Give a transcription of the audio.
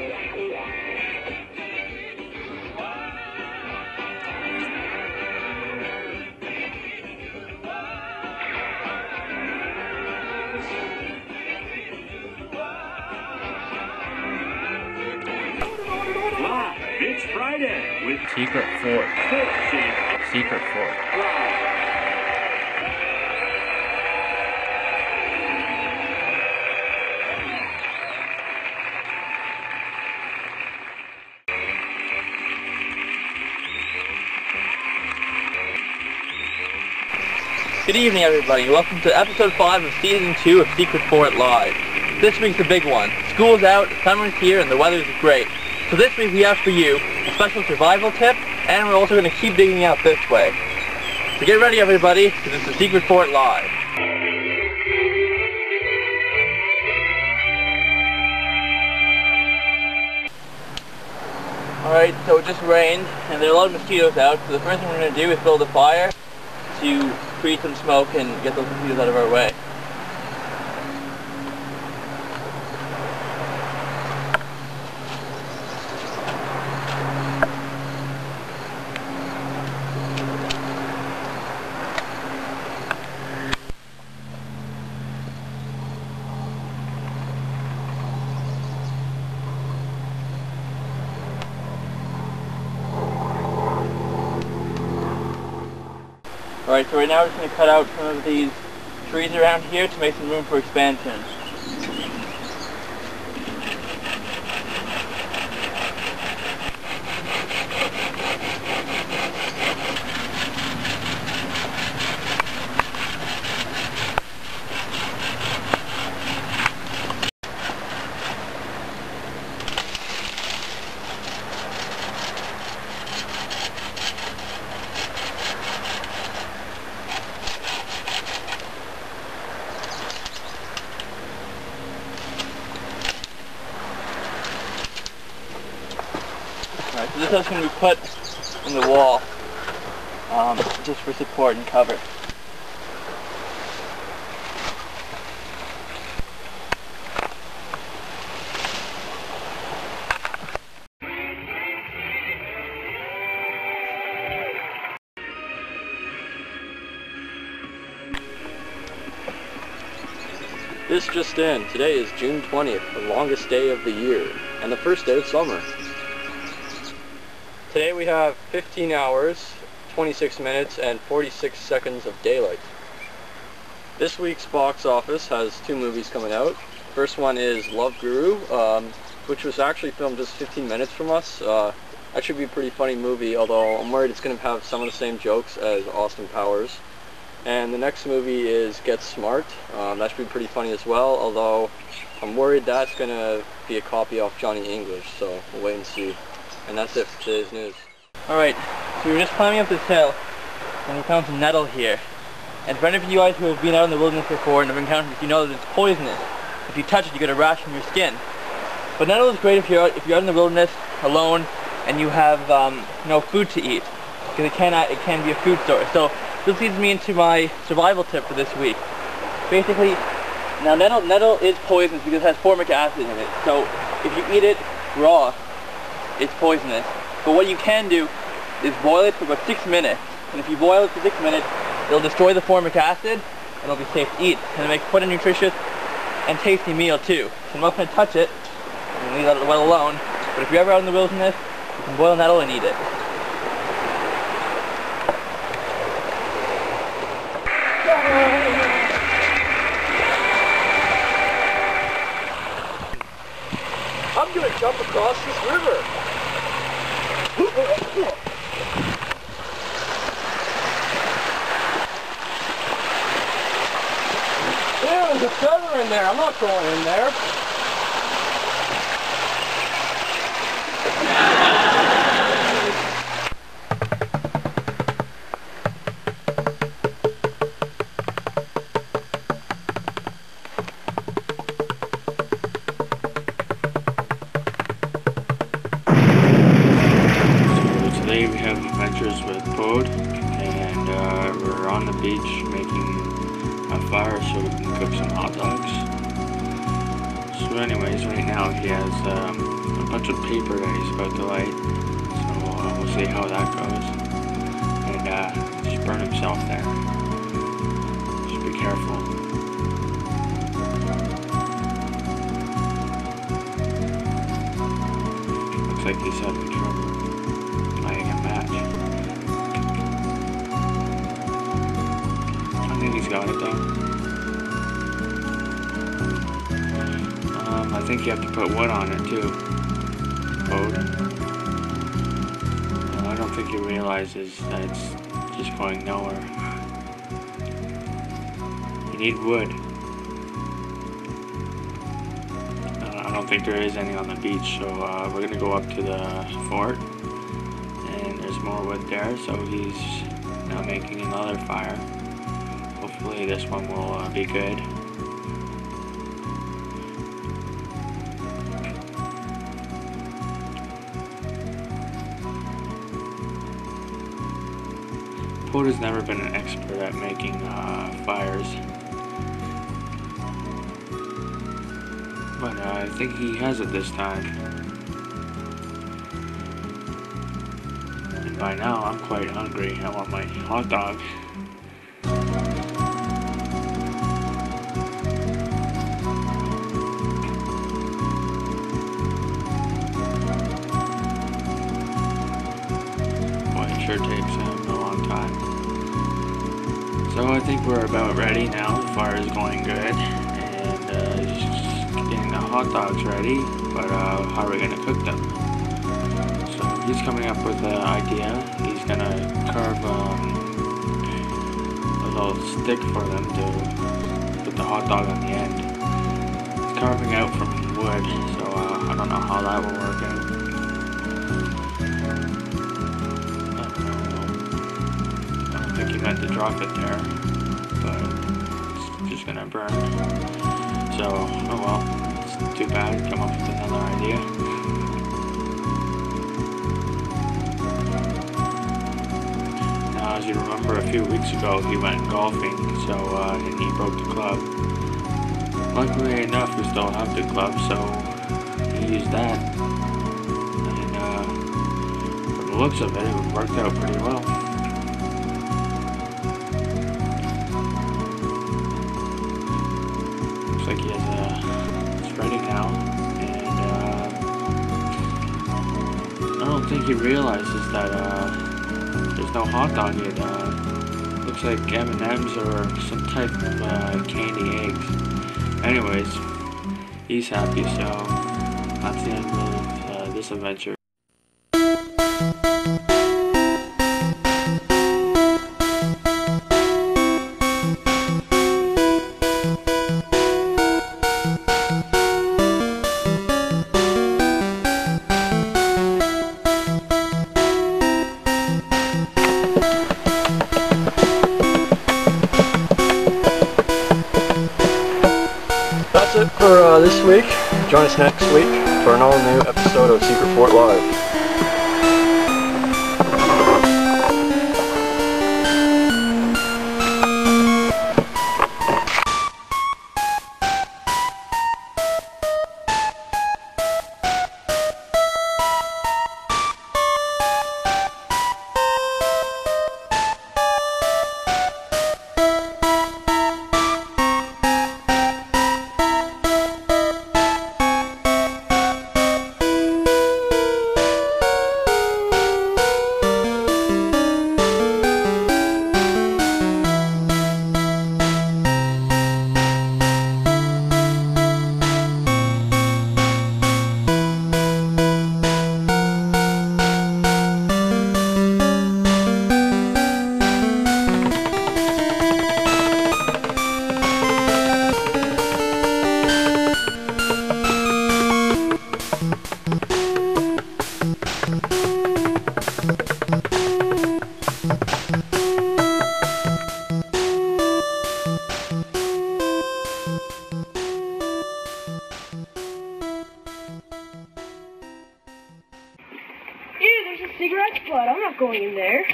It's Friday with Secret Fort. Secret Fort. Good evening, everybody. Welcome to episode 5 of season 2 of Secret Fort Live. This week's the big one. School's out, summer's here, and the weather's great. So this week we have for you a special survival tip, and we're also going to keep digging out this way. So get ready, everybody, because it's the Secret Fort Live. Alright, so it just rained, and there are a lot of mosquitoes out, so the first thing we're going to do is build a fire to create some smoke and get those mosquitoes out of our way. Alright, so right now we're just going to cut out some of these trees around here to make some room for expansion. Alright, so this is going to be put in the wall, just for support and cover. This just in, today is June 20th, the longest day of the year, and the first day of summer. Today we have 15 hours, 26 minutes, and 46 seconds of daylight. This week's box office has 2 movies coming out. First one is Love Guru, which was actually filmed just 15 minutes from us. That should be a pretty funny movie, although I'm worried it's going to have some of the same jokes as Austin Powers. And the next movie is Get Smart. That should be pretty funny as well, although I'm worried that's going to be a copy of Johnny English, so we'll wait and see. And that's it for today's news. Alright, so we were just climbing up this hill, and we found some nettle here. And for any of you guys who have been out in the wilderness before and have encountered it, you know that it's poisonous. If you touch it, you get a rash on your skin. But nettle is great if you're out in the wilderness alone and you have no food to eat, because it can be a food source. So this leads me into my survival tip for this week. Basically, now nettle is poisonous because it has formic acid in it. So if you eat it raw, it's poisonous. But what you can do is boil it for about 6 minutes. And if you boil it for 6 minutes, it'll destroy the formic acid and it'll be safe to eat. And it'll make quite a nutritious and tasty meal too. So I'm not going to touch it and leave it well alone. But if you're ever out in the wilderness, you can boil nettle and eat it. I'm going to jump across this river. Yeah, there's a feather in there. I'm not going in there. Today we have adventures with poad, and we're on the beach making a fire so we can cook some hot dogs. So anyways, right now he has a a bunch of paper that he's about to light. So we'll see how that goes. And just burn himself there. Just be careful. Looks like he's having trouble lighting a match. I think he's got it though. I think you have to put wood on it too. Poad. I don't think he realizes that it's just going nowhere. You need wood. I don't think there is any on the beach, so we're gonna go up to the fort, and there's more wood there, so he's now making another fire. Hopefully this one will be good. Poad has never been an expert at making fires, but I think he has it this time. And by now I'm quite hungry. I want my hot dog. Boy, it sure takes him a long time. So I think we're about ready now. The fire is going good, and he's just getting the hot dogs ready, but how are we going to cook them? So he's coming up with an idea. He's going to carve a little stick for them to put the hot dog on the end. He's carving out from wood, so I don't know how that will work out. I think he meant to drop it there, but it's just gonna burn. So, oh well, it's too bad. Come up with another idea. Now, as you remember, a few weeks ago he went golfing, so and he broke the club. Luckily enough, we still have the club, so he used that, and from the looks of it, it worked out pretty well. Like he has it's ready now, and I don't think he realizes that there's no hot dog. It looks like M&Ms or some type of candy eggs. Anyways, he's happy, so that's the end of this adventure. That's it for this week. Join us next week for an all-new episode of Secret Fort Live. Ew, there's a cigarette butt. I'm not going in there.